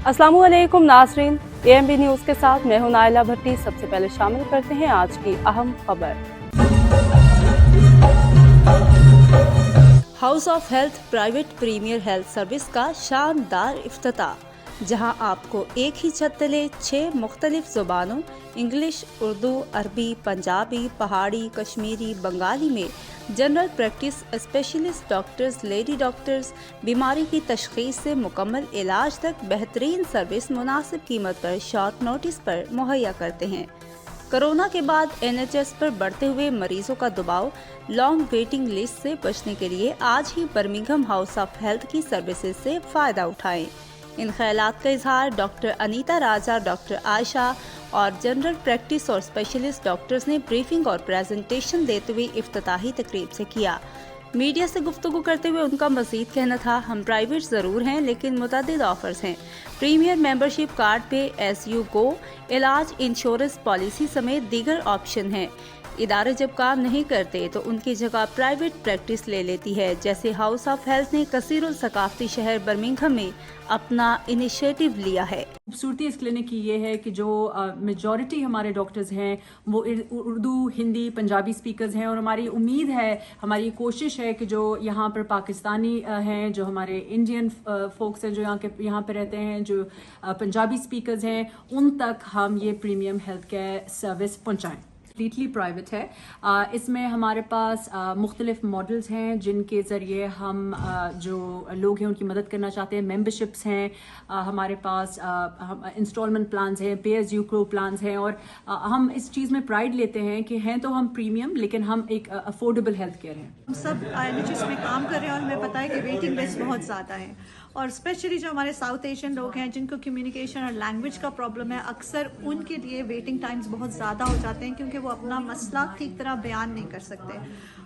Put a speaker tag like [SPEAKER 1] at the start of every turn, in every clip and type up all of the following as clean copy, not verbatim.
[SPEAKER 1] अस्सलामु अलैकुम नाज़रीन, AMB न्यूज़ के साथ मैं हूं नाइला भट्टी। सबसे पहले शामिल करते हैं आज की अहम खबर। House of health private premier health service का शानदार इफ्तिताह, जहां आपको एक ही छत तले 6 मुख्तलिफ ज़ुबानों इंग्लिश, उर्दू, अरबी, पंजाबी, पहाड़ी, कश्मीरी, बंगाली में general practice specialist doctors, lady doctors, बीमारी की तशख़ीस से मुकम्मल इलाज तक बेहतरीन सर्विस मुनासिब कीमत पर शॉर्ट नोटिस पर मुहैया करते हैं। कोरोना के बाद NHS पर बढ़ते हुए मरीजों का दबाव, लॉन्ग वेटिंग लिस्ट से बचने के लिए आज ही बर्मिंघम हाउस ऑफ हेल्थ की सर्विसेज से फ़ायदा उठाएं। इन ख्यालात का इजहार डॉक्टर अनीता राजा, डॉक्टर आयशा और जनरल प्रैक्टिस और स्पेशलिस्ट डॉक्टर्स ने ब्रीफिंग और प्रेजेंटेशन देते हुए इफ्तिताही तकरीब से किया। मीडिया से गुफ्तगू करते हुए उनका मज़ीद कहना था, हम प्राइवेट ज़रूर हैं लेकिन मुतअद्दिद ऑफर्स हैं। प्रीमियर मेंबरशिप कार्ड पे एस यू गो, इलाज, इंश्योरेंस पॉलिसी समेत दीगर ऑप्शन हैं। इदारे जब काम नहीं करते तो उनकी जगह प्राइवेट प्रैक्टिस ले लेती है, जैसे हाउस ऑफ हेल्थ ने कसीरुल सकाफती शहर बर्मिंघम में अपना इनिशिएटिव लिया है।
[SPEAKER 2] खूबसूरती इस क्लिनिक की ये है कि जो मेजॉरिटी हमारे डॉक्टर्स हैं वो उर्दू, हिंदी, पंजाबी स्पीकर्स हैं, और हमारी उम्मीद है, हमारी कोशिश है कि जो यहाँ पर पाकिस्तानी हैं, जो हमारे इंडियन फोक्स हैं, जो यहाँ पे रहते हैं, जो पंजाबी स्पीकर्स हैं, उन तक हम ये प्रीमियम हेल्थ केयर सर्विस पहुँचाएँ। कम्प्लीटली प्राइवेट है। इसमें हमारे पास मुख्तलिफ मॉडल्स हैं जिनके ज़रिए हम जो लोग हैं उनकी मदद करना चाहते हैं। मेंबरशिप्स हैं, हमारे पास इंस्टॉलमेंट प्लान्स हैं, पे एज यू गो प्लान्स हैं, और हम इस चीज़ में प्राइड लेते हैं कि हैं तो हम प्रीमियम लेकिन हम एक अफोर्डेबल हेल्थ केयर हैं।
[SPEAKER 3] हम सब NHS में काम कर रहे हैं और हमें पता है कि वेटिंग लिस्ट बहुत ज़्यादा है, और स्पेशली जो हमारे साउथ एशियन लोग हैं जिनको कम्युनिकेशन और लैंग्वेज का प्रॉब्लम है, अक्सर उनके लिए वेटिंग टाइम्स बहुत ज़्यादा हो जाते हैं क्योंकि वो अपना मसला ठीक तरह बयान नहीं कर सकते।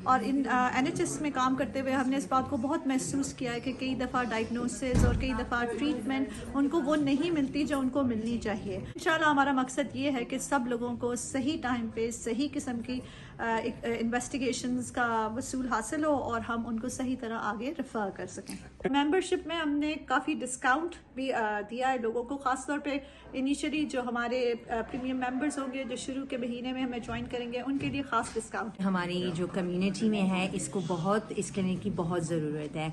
[SPEAKER 3] और इन NHS में काम करते हुए हमने इस बात को बहुत महसूस किया है कि कई दफ़ा डायग्नोसिस और कई दफ़ा ट्रीटमेंट उनको वो नहीं मिलती जो उनको मिलनी चाहिए। इंशाल्लाह हमारा मकसद ये है कि सब लोगों को सही टाइम पे सही किस्म की इन्वेस्टिगेशंस का वसूल हासिल हो और हम उनको सही तरह आगे रेफर कर सकें। मेंबरशिप में हमने काफ़ी डिस्काउंट भी दिया है लोगों को, ख़ासतौर पे इनिशियली जो हमारे प्रीमियम मेंबर्स होंगे जो शुरू के महीने में हमें ज्वाइन करेंगे उनके लिए ख़ास डिस्काउंट।
[SPEAKER 4] हमारी जो कम्युनिटी में है इसको बहुत इस क्लिनिक की बहुत ज़रूरत है।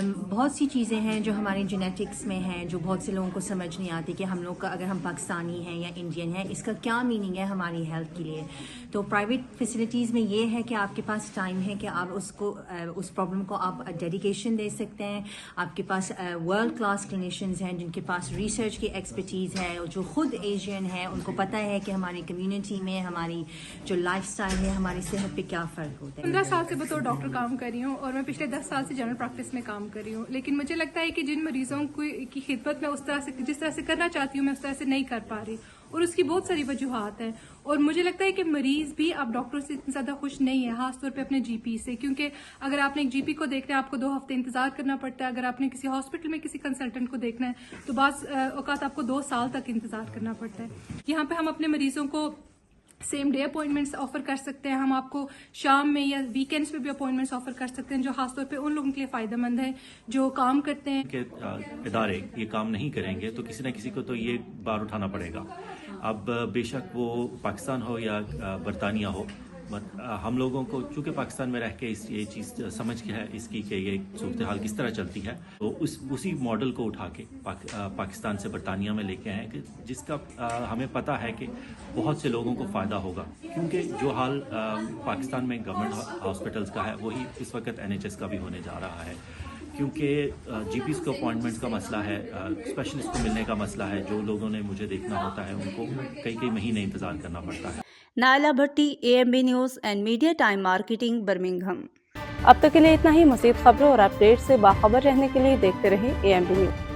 [SPEAKER 4] बहुत सी चीज़ें हैं जो हमारी जेनेटिक्स में हैं जो बहुत से लोगों को समझ नहीं आती कि हम लोग का, अगर हम पाकिस्तानी हैं या इंडियन हैं, इसका क्या मीनिंग है हमारी हेल्थ के लिए। तो प्राइवेट फैसिलिटीज़ में ये है कि आपके पास टाइम है कि आप उसको उस प्रॉब्लम को आप डेडिकेशन दे सकते हैं। आपके पास वर्ल्ड क्लास क्लिनिशियंस हैं जिनके पास रिसर्च की एक्सपर्टीज़ है, जो खुद एशियन है, उनको पता है कि हमारी कम्युनिटी में हमारी जो लाइफस्टाइल है, हमारी सेहत पे क्या फ़र्क होता है।
[SPEAKER 5] 15 साल से बतौर डॉक्टर काम कर रही हूँ और मैं पिछले 10 साल से जनरल प्रैक्टिस में काम कर रही हूँ, लेकिन मुझे लगता है कि जिन मरीजों की खिदमत मैं उस तरह से जिस तरह से करना चाहती हूँ मैं उस तरह से नहीं कर पा रही, और उसकी बहुत सारी वजूहात हैं। और मुझे लगता है कि मरीज भी अब डॉक्टर से इतना ज़्यादा खुश नहीं है, खासतौर पे अपने GP से, क्योंकि अगर आपने एक GP को देखना है आपको 2 हफ्ते इंतजार करना पड़ता है। अगर आपने किसी हॉस्पिटल में किसी कंसल्टेंट को देखना है तो बाज़ औकात आपको 2 साल तक इंतजार करना पड़ता है। यहाँ पे हम अपने मरीजों को सेम डे अपॉइंटमेंट्स ऑफर कर सकते हैं, हम आपको शाम में या वीकेंड्स पे भी अपॉइंटमेंट्स ऑफर कर सकते हैं, जो खासतौर पे उन लोगों के लिए फायदेमंद है जो काम करते हैं।
[SPEAKER 6] के इदारे ये काम नहीं करेंगे तो किसी न किसी को तो ये बार उठाना पड़ेगा। अब बेशक वो पाकिस्तान हो या बरतानिया हो, हम लोगों को चूँकि पाकिस्तान में रह के ये चीज़ समझ के है इसकी कि ये सूरत हाल किस तरह चलती है, तो उसी मॉडल को उठा के पाकिस्तान से बरतानिया में लेके आए कि जिसका हमें पता है कि बहुत से लोगों को फ़ायदा होगा। क्योंकि जो हाल पाकिस्तान में गवर्नमेंट हॉस्पिटल्स का है वही इस वक्त NHS का भी होने जा रहा है, क्योंकि GPs को अपॉइंटमेंट्स का मसला है, स्पेशलिस्ट को मिलने का मसला है। जो लोगों ने मुझे देखना होता है उनको कई महीने इंतज़ार करना पड़ता है।
[SPEAKER 1] Naila Bhatti, AMB news and media time marketing, Birmingham. अब तक के लिए इतना ही। मज़ीद खबरों और अपडेट से बाखबर रहने के लिए देखते रहें AMB न्यूज़।